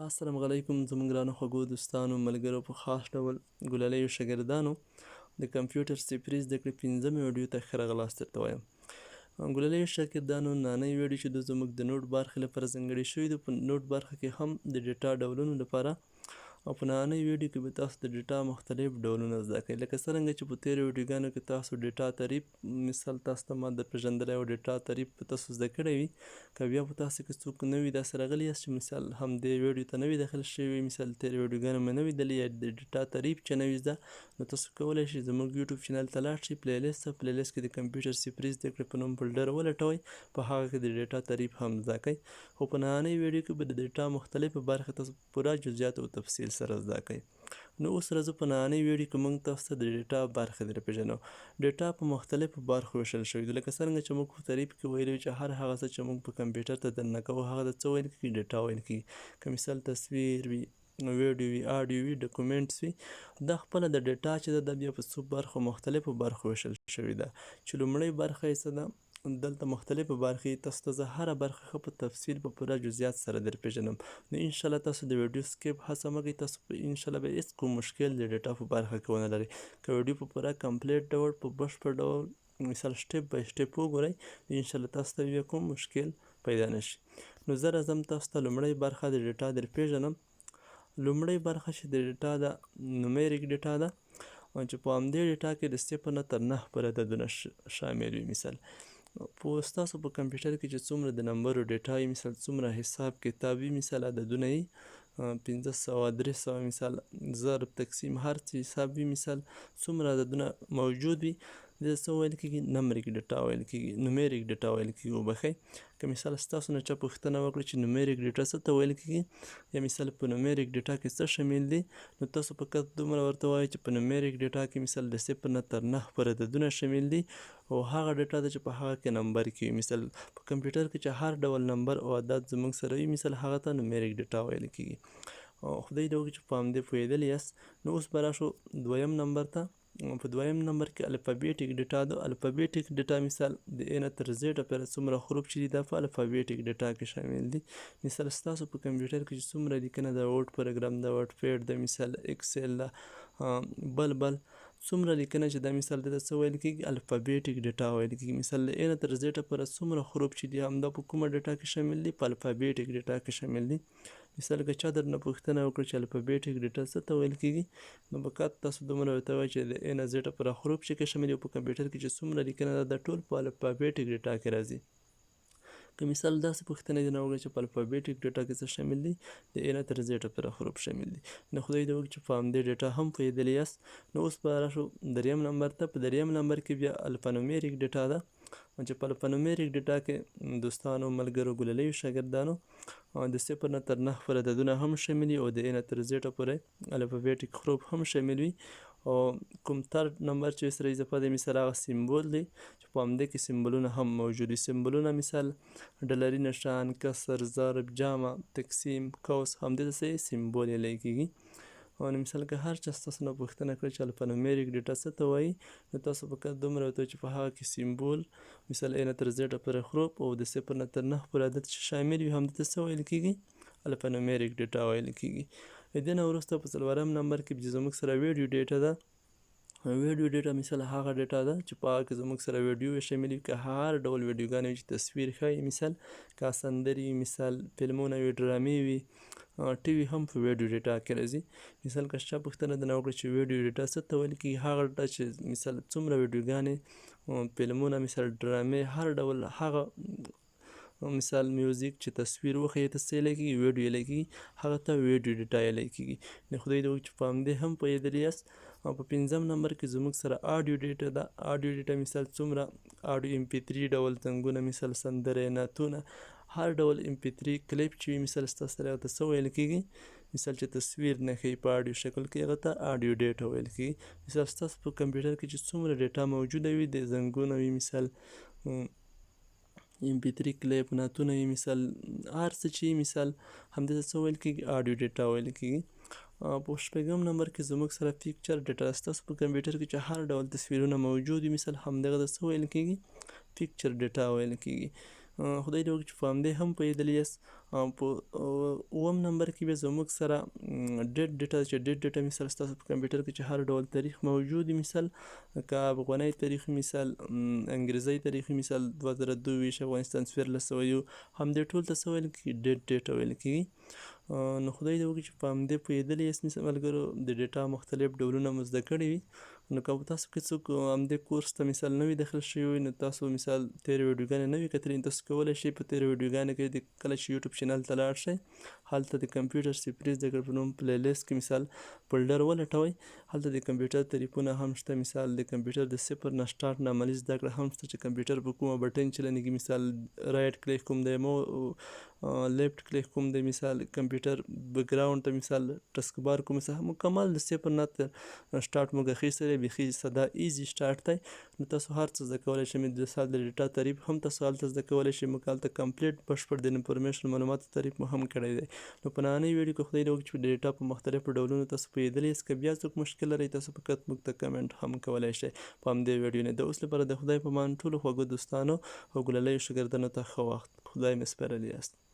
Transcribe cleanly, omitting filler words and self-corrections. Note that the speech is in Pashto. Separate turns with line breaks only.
السلام علیکم زموږ ګرانو خوږو دوستانو ملګرو په خاص ډول ګلالیو شاګردانو د کمپیوټر صفري زده کړې 5مې ویډیو ته ښه راغلاست درته وایم. ګلالیو شاګردانو نننۍ ویډیو چې د زموږ د نوټ برخې لپاره ځانګړې شوې ده، په نوټ برخه کې هم د ډیټا ډولونو لپاره او په نننۍ ویډیو کې به تاسو د ډیټا مختلف ډولونه زده کړئ. لکه څرنګه چې په تېرو ویډیوګانو کې تاسو ډیټا تعریف مثال تاسو ته ما د پیژندلی او ډیټا تعریف به تاسو زده کړی وي. که بیا په تاسو کې څوک نوي داسې راغلي یاست چې مثال همدې ویډیو ته نوي داخل شوي، مثال تېرې ویډیوګانې مې نه وي لیدلي یا د ډیټا تعریف چې نوي زده، نو تاسو کولی شئ زموږ یوټیوب چینل ته لاړ شئ، پلیلیست ته پلیلیست کې د کمپیوټر صفري زده کړې په نوم فولډر ولټوئ، په هغه کې د ډیټا تعریف هم زده کړئ. خو په نننۍ ویډیو کې به د ډیټا مختلفې برخې تاسو په پوره جزئیات او تفصیل سره زده کړئ. نو اوس راځو په نننۍ ویډیو کې موږ تاسو ته د ډیټا برخې در پېژنو. ډیټا په مختلفو برخو ویشل شوي دي، لکه څرنګه چې موږ په تعریف کې ویلي چې هر هغه څه چې موږ په کمپیوټر ته دننه کوو هغه د څه ویل کېږي؟ ډیټا ویل کېږي. که مثال تصویر وي، ویډیو وي، آډیو وي، ډاکومنټس وي، دا خپله د ډیټا چې ده دا بیا په څو برخو مختلفو برخو ویشل شوې ده. چې لومړۍ برخه یې څه ده؟ دلته مختلفې برخې تاسو ته زه هره برخه ښه په تفصیل په پوره جزئیات سره در پېژنم. نو انشاءالله تاسو د ویډیو سکیپ هڅه مه کوئ، تاسو په انشاءالله به هېڅ کوم مشکل د ډیټا په برخه کې ونه لرئ. که ویډیو په پوره کمپلیټ ډول په بشپړ ډول مثال سټیپ بای سټیپ وګورئ، انشاءالله تاسو ته بیا کوم مشکل پیدا نه شي. نو زه راځم تاسو ته لومړۍ برخه د ډیټا در پېژنم. لومړۍ برخه چې د ډیټا ده نومیریک ډیټا ده، چې په همدې ډیټا کې د 0 نه تر 9 پورې عددونه شامل وي. مثال په ستاسو په کمپیوټر کې چې څومره د نمبرو ډیټا وي، مثال څومره حساب کتاب وي، مثال عددونه یي 500 300 مثال ضرب تقسیم هر څه حساب وي، مثال څومره عددونه موجود وي، دې ته څه ویل کېږي؟ نمبریک ډیټا ویل کېږي، نومیریک ډیټا ویل کېږي. وبښئ، که مثال ستاسو نه چا پوښتنه وکړي چې نومیریک ډیټا څه ته ویل کېږي، یا مثال په نومیریک ډیټا کې څه شامل دي، نو تاسو فقط دومره ورته وایئ چې په نومیریک ډیټا کې مثال د 0 نه تر 9 پورې عددونه شامل دي، او هغه ډیټا ده چې په هغه کې نمبر کې وي. مثال په کمپیوټر کې چې هر ډول نمبر او عدد زموږ سره وي، مثال هغه ته نومیریک ډیټا ویل کېږي. خدای دې وکړي چې په همدې پوهېدلي یاست. نو اوس به راشو دویم نمبر ته. په دویم نمبر کې الفابیټیک ډیټا ده. الفابیټیک ډیټا مثال د A نه تر Z پورې څومره حروف چې دي دا په الفابیټیک ډیټا کې شامل دي. مثال ستاسو په کمپیوټر کې چې څومره لیکنه ده، ورډ پروګرام ده، ورډ پیډ ده، مثال اکسل ده، بل څومره لیکنه چې دا مثال دې ته څه ویل کېږي؟ الفابیټیک ډیټا ویل کېږي. مثال د A نه تر Z پورې څومره حروف چې دي همدا په کومه ډیټا کې شامل دي؟ په الفابیټیک ډیټا کې شامل دي. مثال که چا درنه پوښتنه وکړه چې الفابیټیک ډیټا څه ته ویل کېږي، نو فقط تاسو دومره ورته وایئ چې د A نه Z پورې حروف چې کې شامل دي، په کمپیوټر کې چې څومره لیکنه ده دا ټول په الفابیټیک ډیټا کې راځي. که مثال داسې پوښتنه دې نه وکړه چې په الفابیټیک ډیټا کې څه شامل دي، د A نه تر Z پورې حروف شامل دي. نو خدای دې وکړي چې په همدې ډیټا هم پوهېدلي یاست. نو اوس به راشو دریم نمبر ته. په دریم نمبر کې بیا الفانومیریک ډیټا ده، چې په الفانومیریک ډیټا کې دوستانو ملګرو ګلالیو شاګردانو د 0 نه تر 9 پورې عددونه هم شامل وي، او د A نه تر Z پورې الفابیټیک حروف هم شامل وي. او کوم ترډ نمبر چې سره اضافه دی، مثال هغه سیمبول دی چې په همدې کې سیمبولونه هم موجود وي. سیمبولونه مثال ډالري نښان، کسر، ضرب، جمع، تقسیم، قوس، همدې ته څه سیمبول ویلی کېږي. نو مثال که هر چا ستاسو نه پوښتنه کړې چې الفانومیریک ډیټا څه ته وایي، نو تاسو فقط دومره ورته وایئ چې په هغه کې سیمبول مثال A نه تر Z پورې حروف او د 0 نه تر 9 پورې عدد چې شامل وي همدې ته څه ویل کېږي؟ الفانومیریک ډیټا ویل کېږي. دې نه وروسته په څلورم نمبر کې چې زموږ سره ویډیو ډیټا ده. ویډیو ډیټا مثال هغه ډیټا ده چې په هغه کې زموږ سره ویډیو شامل وي، که هر ډول ویډیوګانې وي چې تصویر ښایي، مثال که سندرې وي، مثال فلمونه وي، ډرامې وي، ټي وي هم په ویډیو ډیټا کې راځي. مثال که چا پوښتنه درنه وکړي چې ویډیو ډیټا څه ته ویل کېږي، هغه ډیټا چې مثال څومره ویډیوګانې، فلمونه، مثال ډرامې، هر ډول هغه مثال میوزیک چې تصویر وښیي ته څه ویلی کېږي؟ ویډیو ویلی کېږي، هغه ته ویډیو ډیټا ویلی کېږي. نو خدای دې وکړي چې په همدې هم پوهېدلي یاست. او په 5م نمبر کې زموږ سره آډیو ډیټا ده. آډیو ډیټا مثال څومره آډیو MP3 ډول زنګونه، مثال سندرې، نعتونه، هر ډول MP3 کلیپ چې وي، مثال ستاسو سره هغه ته څه ویل کېږي؟ مثال چې تصویر نه ښیي په آډیو شکل کې، هغه ته آډیو ډیټا ویل کېږي. مثال ستاسو په کمپیوټر کې چې څومره ډیټا موجوده وي، د زنګونه وي، مثال MP3 کلیپ، نعتونه وي، مثال هر څه چې وي، مثال همدې ته څه ویل کېږي؟ آډیو ډیټا ویل کېږي. په 6م نمبر کې زموږ سره پیکچر ډیټا. ستاسو په کمپیوټر کې چې هر ډول تصویرونه موجود وي، مثال همدغه ته څه ویل کېږي؟ پیکچر ډیټا ویل کېږي. خدای دې وکړي چې په همدې هم پوهېدلي یاست. په اووم نمبر کې بیا زموږ سره ډیټ ډیټا چې ډیټ ډیټا مثال ستاسو په کمپیوټر کې چې هر ډول تاریخ موجود وي، مثال که افغاني تاریخ مثال، انګریزي تاریخ مثال 2022 افغانستان 1401 همدې ټول ته څه ویل کېږي؟ ډیټ ډیټا ویل کېږي. نو خدای دې وکړي چې په همدې پوهېدلي یاست ملګرو د ډیټا مختلف ډولونه مو زده کړي وي. نو که تاسو کې څوک همدې کورس ته مثال نوي داخل شوي وي، نو تاسو مثال تېرې ویډیوګانې نه وي کتلي، تاسو کولی شئ په تېرو ویډیوګانو کې د کله چې یوټیوب چینل ته لاړ شئ، هلته د کمپیوټر سپري زده کړه په نوم پلی لیست کې مثال فولډر ولټوئ. هلته د کمپیوټر تعریفونه هم شته، مثال د کمپیوټر د صفر نه سټارټ نه عملي زده کړه هم شته چې کمپیوټر په کومه بټن چلنیږي، مثال رایټ کلیک کوم دی، لیفټ کلیک کوم دی، مثال کمپیوټر بیکګراوند ته مثال ټسک بار کوم څه مکمل د صفر نه تر سټارټ موږ اخیستی دی، بیخي ساده ایزي سټارټ دی. نو تاسو هر څه زده کولی شئ. مثال د ډیټا تعریف هم تاسو هلته زده کولی شئ، موږ هلته کمپلیټ بشپړ د انفارمیشن معلوماتو تعریف مو هم کړی دی. نو په نننۍ ویډیو کې خدای دې وکړي چې د ډیټا په مختلفو ډولونو تاسو پوهېدلي یاست. که بیا څوک مشکل لرئ تاسو فقط موږ ته کمنټ هم کولی شئ په همدې ویډیو نه. د اوس لپاره د خدای په امان ټولو خوږو دوستانو او ګلاليو شاګردانو ته ښه وخت. خدای مو سپارلی یاست.